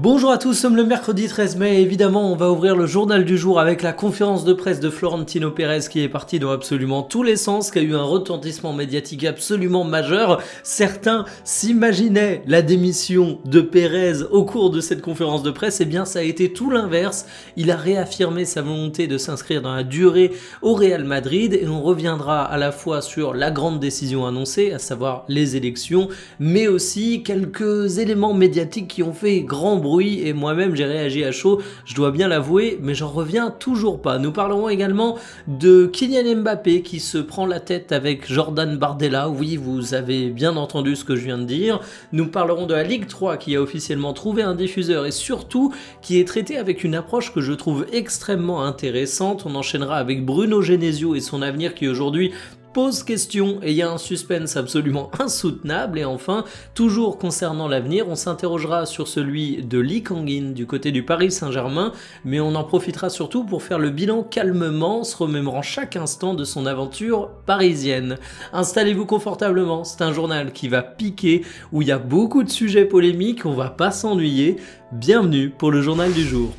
Bonjour à tous, nous sommes le mercredi 13 mai, évidemment on va ouvrir le journal du jour avec la conférence de presse de Florentino Pérez qui est partie dans absolument tous les sens, qui a eu un retentissement médiatique absolument majeur. Certains s'imaginaient la démission de Pérez au cours de cette conférence de presse, et bien ça a été tout l'inverse. Il a réaffirmé sa volonté de s'inscrire dans la durée au Real Madrid et on reviendra à la fois sur la grande décision annoncée, à savoir les élections, mais aussi quelques éléments médiatiques qui ont fait grand bruit et moi-même j'ai réagi à chaud, je dois bien l'avouer, mais j'en reviens toujours pas. Nous parlerons également de Kylian Mbappé qui se prend la tête avec Jordan Bardella, oui vous avez bien entendu ce que je viens de dire. Nous parlerons de la Ligue 3 qui a officiellement trouvé un diffuseur et surtout qui est traité avec une approche que je trouve extrêmement intéressante. On enchaînera avec Bruno Genesio et son avenir qui aujourd'hui pose question et il y a un suspense absolument insoutenable. Et enfin, toujours concernant l'avenir, on s'interrogera sur celui de Lee Kang-in du côté du Paris Saint-Germain, mais on en profitera surtout pour faire le bilan calmement, se remémorant chaque instant de son aventure parisienne. Installez-vous confortablement, c'est un journal qui va piquer, où il y a beaucoup de sujets polémiques, on va pas s'ennuyer. Bienvenue pour le journal du jour.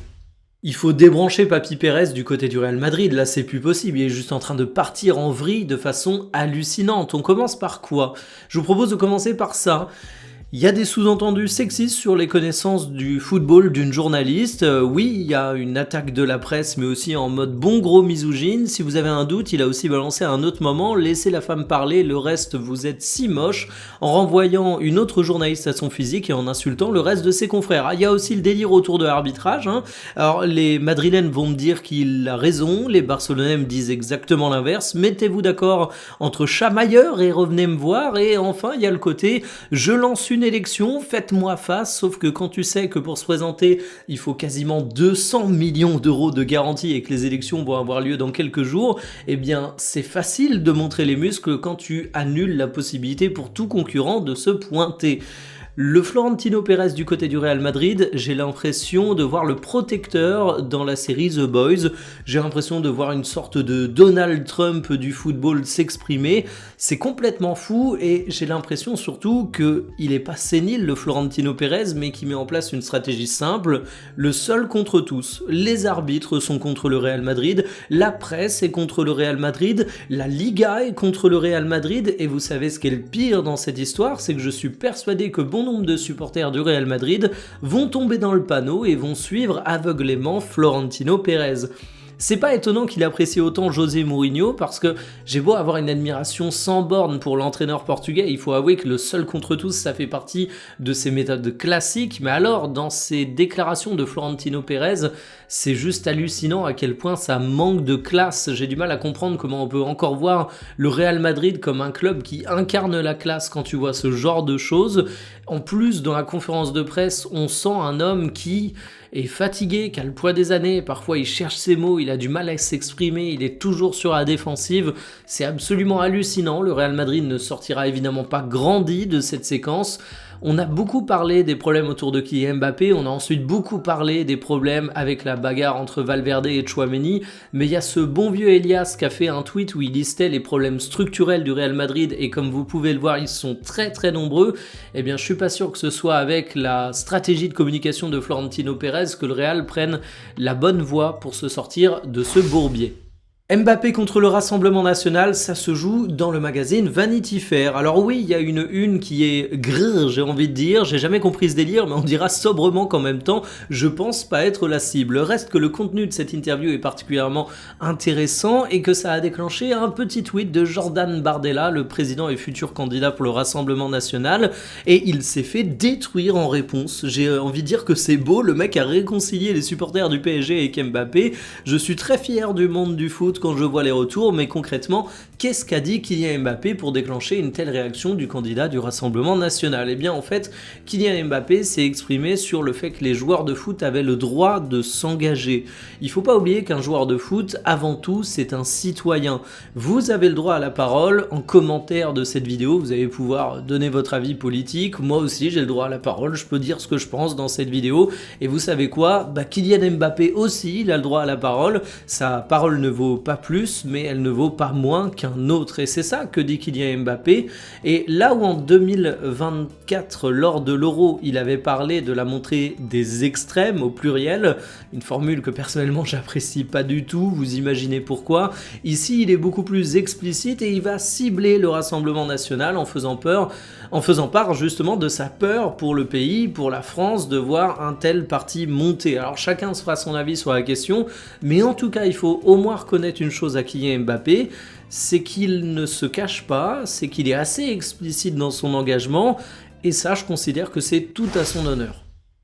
Il faut débrancher Papi Pérez du côté du Real Madrid, là c'est plus possible, il est juste en train de partir en vrille de façon hallucinante. On commence par quoi? Je vous propose de commencer par ça. Il y a des sous-entendus sexistes sur les connaissances du football d'une journaliste. Oui, il y a une attaque de la presse, mais aussi en mode bon gros misogyne. Si vous avez un doute, il a aussi balancé à un autre moment « Laissez la femme parler, le reste vous êtes si moche » en renvoyant une autre journaliste à son physique et en insultant le reste de ses confrères. Il y a aussi le délire autour de l'arbitrage. Alors les Madrilènes vont me dire qu'il a raison, les Barcelonais me disent exactement l'inverse. Mettez-vous d'accord entre chamailleurs et revenez me voir. Et enfin, il y a le côté « Je lance une élection, faites-moi face », sauf que quand tu sais que pour se présenter, il faut quasiment 200 millions d'euros de garantie et que les élections vont avoir lieu dans quelques jours, eh bien c'est facile de montrer les muscles quand tu annules la possibilité pour tout concurrent de se pointer. Le Florentino Pérez du côté du Real Madrid, j'ai l'impression de voir le protecteur dans la série The Boys. J'ai l'impression de voir une sorte de Donald Trump du football s'exprimer. C'est complètement fou et j'ai l'impression surtout qu'il n'est pas sénile le Florentino Pérez, mais qu'il met en place une stratégie simple, le seul contre tous. Les arbitres sont contre le Real Madrid, la presse est contre le Real Madrid, la Liga est contre le Real Madrid et vous savez ce qui est le pire dans cette histoire, c'est que je suis persuadé que bon nombre de supporters du Real Madrid vont tomber dans le panneau et vont suivre aveuglément Florentino Pérez. C'est pas étonnant qu'il apprécie autant José Mourinho parce que j'ai beau avoir une admiration sans borne pour l'entraîneur portugais, il faut avouer que le seul contre tous ça fait partie de ses méthodes classiques, mais alors dans ces déclarations de Florentino Pérez, c'est juste hallucinant à quel point ça manque de classe. J'ai du mal à comprendre comment on peut encore voir le Real Madrid comme un club qui incarne la classe quand tu vois ce genre de choses. En plus, dans la conférence de presse, on sent un homme qui est fatigué, qui a le poids des années, parfois il cherche ses mots, il a du mal à s'exprimer, il est toujours sur la défensive, c'est absolument hallucinant. Le Real Madrid ne sortira évidemment pas grandi de cette séquence. On a beaucoup parlé des problèmes autour de Kylian Mbappé, on a ensuite beaucoup parlé des problèmes avec la bagarre entre Valverde et Tchouaméni, mais il y a ce bon vieux Elias qui a fait un tweet où il listait les problèmes structurels du Real Madrid et comme vous pouvez le voir, ils sont très très nombreux. Eh bien, je suis pas sûr que ce soit avec la stratégie de communication de Florentino Pérez que le Real prenne la bonne voie pour se sortir de ce bourbier. Mbappé contre le Rassemblement National, ça se joue dans le magazine Vanity Fair. Alors oui, il y a une une qui est grrr, j'ai envie de dire, j'ai jamais compris ce délire, mais on dira sobrement qu'en même temps, je pense pas être la cible. Reste que le contenu de cette interview est particulièrement intéressant et que ça a déclenché un petit tweet de Jordan Bardella, le président et futur candidat pour le Rassemblement National, et il s'est fait détruire en réponse. J'ai envie de dire que c'est beau, le mec a réconcilié les supporters du PSG avec Mbappé. Je suis très fier du monde du foot quand je vois les retours, mais concrètement, qu'est-ce qu'a dit Kylian Mbappé pour déclencher une telle réaction du candidat du Rassemblement National? Eh bien en fait, Kylian Mbappé s'est exprimé sur le fait que les joueurs de foot avaient le droit de s'engager. Il faut pas oublier qu'un joueur de foot, avant tout, c'est un citoyen. Vous avez le droit à la parole. En commentaire de cette vidéo, vous allez pouvoir donner votre avis politique. Moi aussi, j'ai le droit à la parole, je peux dire ce que je pense dans cette vidéo. Et vous savez quoi? Kylian Mbappé aussi, il a le droit à la parole. Sa parole ne vaut pas plus, mais elle ne vaut pas moins qu'un autre. Et c'est ça que dit Kylian Mbappé. Et là où en 2024, lors de l'Euro, il avait parlé de la montée des extrêmes au pluriel, une formule que personnellement j'apprécie pas du tout, vous imaginez pourquoi. Ici, il est beaucoup plus explicite et il va cibler le Rassemblement national en faisant part justement de sa peur pour le pays, pour la France, de voir un tel parti monter. Alors chacun se fera son avis sur la question, mais en tout cas, il faut au moins reconnaître une chose à Kylian Mbappé, c'est qu'il ne se cache pas, c'est qu'il est assez explicite dans son engagement, et ça, je considère que c'est tout à son honneur.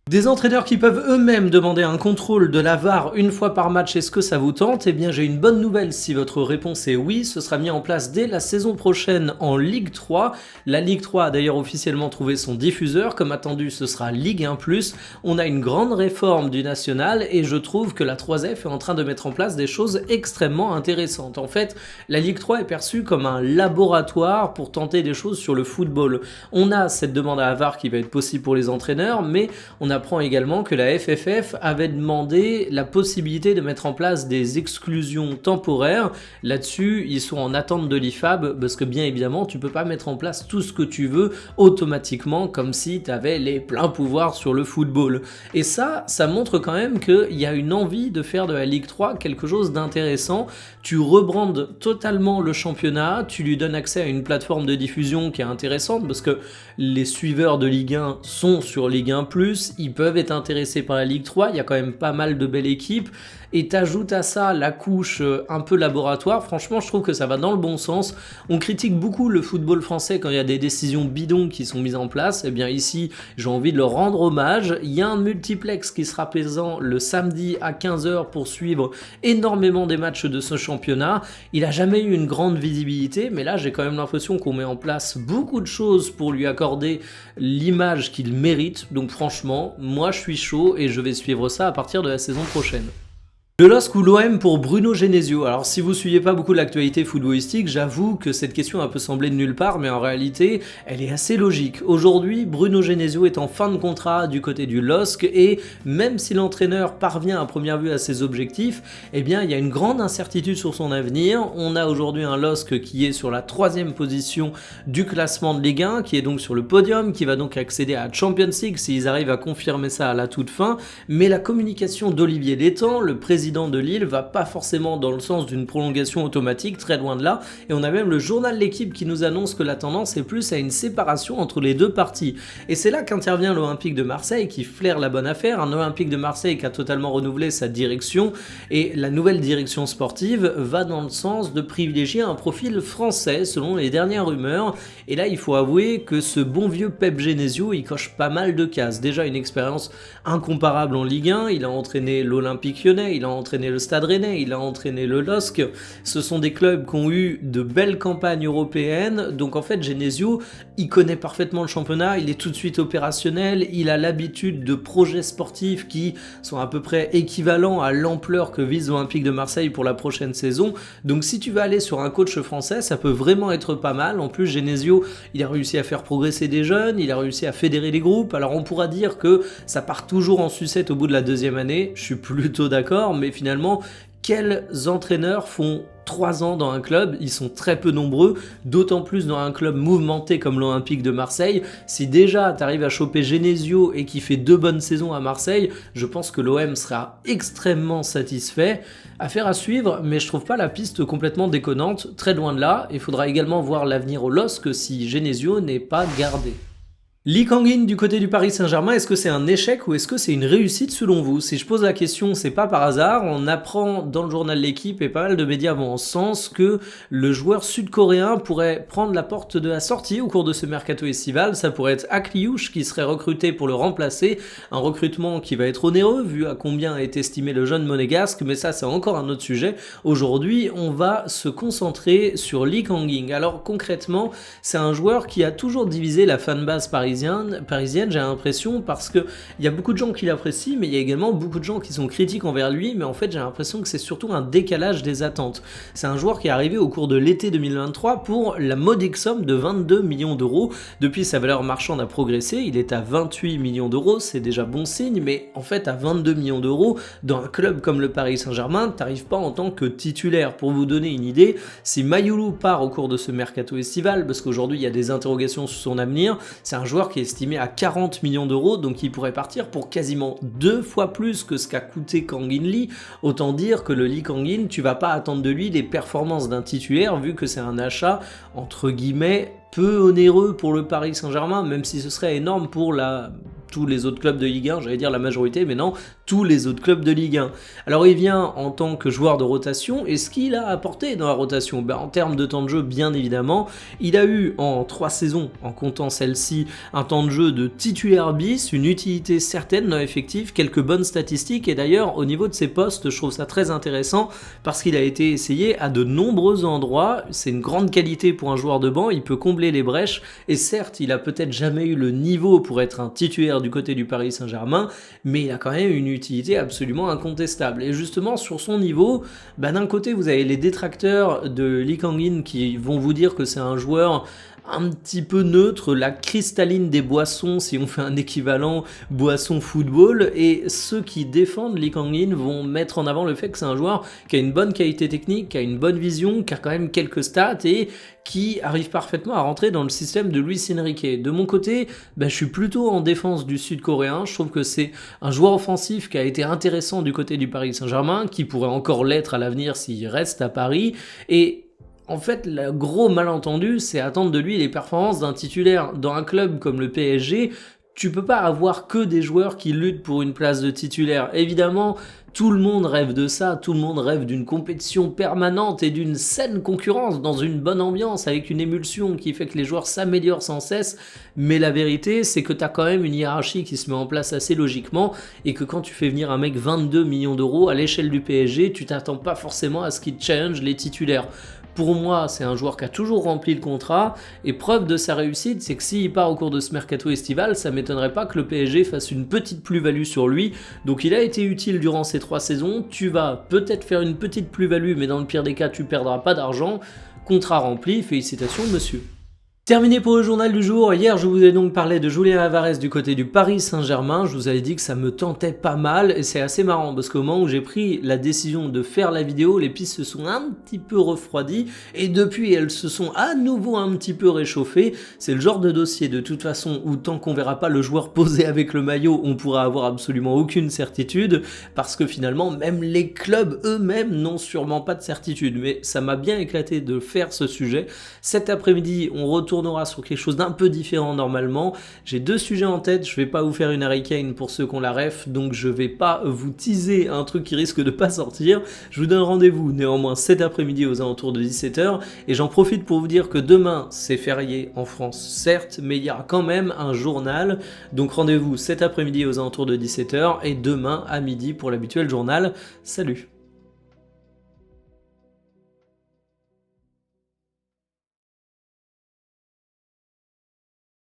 Des entraîneurs qui peuvent eux-mêmes demander un contrôle de la VAR une fois par match, est-ce que ça vous tente? Eh bien j'ai une bonne nouvelle, si votre réponse est oui, ce sera mis en place dès la saison prochaine en Ligue 3. La Ligue 3 a d'ailleurs officiellement trouvé son diffuseur, comme attendu ce sera Ligue 1+. On a une grande réforme du national et je trouve que la 3F est en train de mettre en place des choses extrêmement intéressantes. En fait, la Ligue 3 est perçue comme un laboratoire pour tenter des choses sur le football. On a cette demande à la VAR qui va être possible pour les entraîneurs, mais on apprend également que la FFF avait demandé la possibilité de mettre en place des exclusions temporaires. Là-dessus, ils sont en attente de l'IFAB parce que bien évidemment, tu peux pas mettre en place tout ce que tu veux automatiquement comme si tu avais les pleins pouvoirs sur le football. Et ça montre quand même qu'il y a une envie de faire de la Ligue 3 quelque chose d'intéressant. Tu rebrandes totalement le championnat, tu lui donnes accès à une plateforme de diffusion qui est intéressante parce que les suiveurs de Ligue 1 sont sur Ligue 1+, ils peuvent être intéressés par la Ligue 3, il y a quand même pas mal de belles équipes, et t'ajoutes à ça la couche un peu laboratoire, franchement je trouve que ça va dans le bon sens. On critique beaucoup le football français quand il y a des décisions bidons qui sont mises en place, et bien ici j'ai envie de leur rendre hommage. Il y a un multiplex qui sera présent le samedi à 15h pour suivre énormément des matchs de ce championnat. Il a jamais eu une grande visibilité, mais là j'ai quand même l'impression qu'on met en place beaucoup de choses pour lui accorder l'image qu'il mérite, donc franchement moi je suis chaud et je vais suivre ça à partir de la saison prochaine. Le LOSC ou l'OM pour Bruno Genesio. Alors si vous suivez pas beaucoup l'actualité footballistique, j'avoue que cette question a un peu semblé de nulle part, mais en réalité, elle est assez logique. Aujourd'hui, Bruno Genesio est en fin de contrat du côté du LOSC et même si l'entraîneur parvient à première vue à ses objectifs, eh bien il y a une grande incertitude sur son avenir. On a aujourd'hui un LOSC qui est sur la 3e position du classement de Ligue 1, qui est donc sur le podium, qui va donc accéder à la Champions League s'ils arrivent à confirmer ça à la toute fin. Mais la communication d'Olivier Létang, le président de Lille, va pas forcément dans le sens d'une prolongation automatique, très loin de là, et on a même le journal L'Équipe qui nous annonce que la tendance est plus à une séparation entre les deux parties. Et c'est là qu'intervient l'Olympique de Marseille qui flaire la bonne affaire, un Olympique de Marseille qui a totalement renouvelé sa direction, et la nouvelle direction sportive va dans le sens de privilégier un profil français selon les dernières rumeurs, et là il faut avouer que ce bon vieux Pep Genesio, il coche pas mal de cases. Déjà une expérience incomparable en Ligue 1, il a entraîné l'Olympique Lyonnais, il a entraîné le Stade Rennais, il a entraîné le LOSC. Ce sont des clubs qui ont eu de belles campagnes européennes. Donc en fait, Genesio, il connaît parfaitement le championnat, il est tout de suite opérationnel, il a l'habitude de projets sportifs qui sont à peu près équivalents à l'ampleur que vise l'Olympique de Marseille pour la prochaine saison. Donc si tu vas aller sur un coach français, ça peut vraiment être pas mal. En plus, Genesio, il a réussi à faire progresser des jeunes, il a réussi à fédérer les groupes. Alors on pourra dire que ça part toujours en sucette au bout de la 2e année, je suis plutôt d'accord, mais finalement, quels entraîneurs font 3 ans dans un club? Ils sont très peu nombreux, d'autant plus dans un club mouvementé comme l'Olympique de Marseille. Si déjà tu arrives à choper Genesio et qui fait 2 bonnes saisons à Marseille, je pense que l'OM sera extrêmement satisfait. Affaire à suivre, mais je trouve pas la piste complètement déconnante, très loin de là. Il faudra également voir l'avenir au LOSC si Genesio n'est pas gardé. Lee Kang-in du côté du Paris Saint-Germain, est-ce que c'est un échec ou est-ce que c'est une réussite selon vous? Si je pose la question, c'est pas par hasard, on apprend dans le journal L'Équipe et pas mal de médias vont en sens que le joueur sud-coréen pourrait prendre la porte de la sortie au cours de ce mercato estival. Ça pourrait être Ak Liuch qui serait recruté pour le remplacer, un recrutement qui va être onéreux vu à combien est estimé le jeune monégasque, mais ça c'est encore un autre sujet. Aujourd'hui, on va se concentrer sur Lee Kang-in. Alors concrètement, c'est un joueur qui a toujours divisé la fanbase parisienne parisienne, j'ai l'impression, parce que il y a beaucoup de gens qui l'apprécient, mais il y a également beaucoup de gens qui sont critiques envers lui, mais en fait j'ai l'impression que c'est surtout un décalage des attentes. C'est un joueur qui est arrivé au cours de l'été 2023 pour la modique somme de 22 millions d'euros. Depuis, sa valeur marchande a progressé, il est à 28 millions d'euros, c'est déjà bon signe, mais en fait à 22 millions d'euros, dans un club comme le Paris Saint-Germain, t'arrives pas en tant que titulaire. Pour vous donner une idée, si Mayoulou part au cours de ce mercato estival, parce qu'aujourd'hui il y a des interrogations sur son avenir, c'est un joueur qui est estimé à 40 millions d'euros, donc il pourrait partir pour quasiment 2 fois plus que ce qu'a coûté Kang In Lee. Autant dire que le Lee Kang-in, tu vas pas attendre de lui les performances d'un titulaire, vu que c'est un achat entre guillemets peu onéreux pour le Paris Saint-Germain, même si ce serait énorme pour tous les autres clubs de Ligue 1, j'allais dire la majorité, mais non, tous les autres clubs de Ligue 1. Alors il vient en tant que joueur de rotation, et ce qu'il a apporté dans la rotation, en termes de temps de jeu, bien évidemment, il a eu en 3 saisons, en comptant celle-ci, un temps de jeu de titulaire bis, une utilité certaine dans l'effectif, quelques bonnes statistiques, et d'ailleurs au niveau de ses postes, je trouve ça très intéressant, parce qu'il a été essayé à de nombreux endroits, c'est une grande qualité pour un joueur de banc, il peut combler les brèches, et certes, il a peut-être jamais eu le niveau pour être un titulaire du côté du Paris Saint-Germain, mais il a quand même une utilité absolument incontestable. Et justement, sur son niveau, d'un côté, vous avez les détracteurs de Lee Kang-in qui vont vous dire que c'est un joueur un petit peu neutre, la cristalline des boissons, si on fait un équivalent boisson football, et ceux qui défendent Lee Kang-in vont mettre en avant le fait que c'est un joueur qui a une bonne qualité technique, qui a une bonne vision, qui a quand même quelques stats et qui arrive parfaitement à rentrer dans le système de Luis Enrique. De mon côté, je suis plutôt en défense du Sud-Coréen, je trouve que c'est un joueur offensif qui a été intéressant du côté du Paris Saint-Germain, qui pourrait encore l'être à l'avenir s'il reste à Paris, et en fait, le gros malentendu, c'est attendre de lui les performances d'un titulaire. Dans un club comme le PSG, tu peux pas avoir que des joueurs qui luttent pour une place de titulaire. Évidemment, tout le monde rêve de ça, tout le monde rêve d'une compétition permanente et d'une saine concurrence dans une bonne ambiance avec une émulsion qui fait que les joueurs s'améliorent sans cesse. Mais la vérité, c'est que tu as quand même une hiérarchie qui se met en place assez logiquement et que quand tu fais venir un mec 22 millions d'euros à l'échelle du PSG, tu t'attends pas forcément à ce qu'il challenge les titulaires. Pour moi, c'est un joueur qui a toujours rempli le contrat, et preuve de sa réussite, c'est que s'il part au cours de ce mercato estival, ça m'étonnerait pas que le PSG fasse une petite plus-value sur lui. Donc il a été utile durant ces 3 saisons, tu vas peut-être faire une petite plus-value, mais dans le pire des cas, tu perdras pas d'argent. Contrat rempli, félicitations monsieur. Terminé pour le journal du jour. Hier, je vous ai donc parlé de Julián Álvarez du côté du Paris Saint-Germain. Je vous avais dit que ça me tentait pas mal et c'est assez marrant parce qu'au moment où j'ai pris la décision de faire la vidéo, les pistes se sont un petit peu refroidies et depuis elles se sont à nouveau un petit peu réchauffées. C'est le genre de dossier de toute façon où tant qu'on verra pas le joueur poser avec le maillot, on pourra avoir absolument aucune certitude parce que finalement même les clubs eux-mêmes n'ont sûrement pas de certitude. Mais ça m'a bien éclaté de faire ce sujet. Cet après-midi, on retournera sur quelque chose d'un peu différent normalement. J'ai 2 sujets en tête, je vais pas vous faire une Harry Kane pour ceux qui ont la ref, donc je vais pas vous teaser un truc qui risque de pas sortir. Je vous donne rendez-vous néanmoins cet après-midi aux alentours de 17h et j'en profite pour vous dire que demain c'est férié en France certes, mais il y aura quand même un journal, donc rendez-vous cet après-midi aux alentours de 17h et demain à midi pour l'habituel journal. Salut!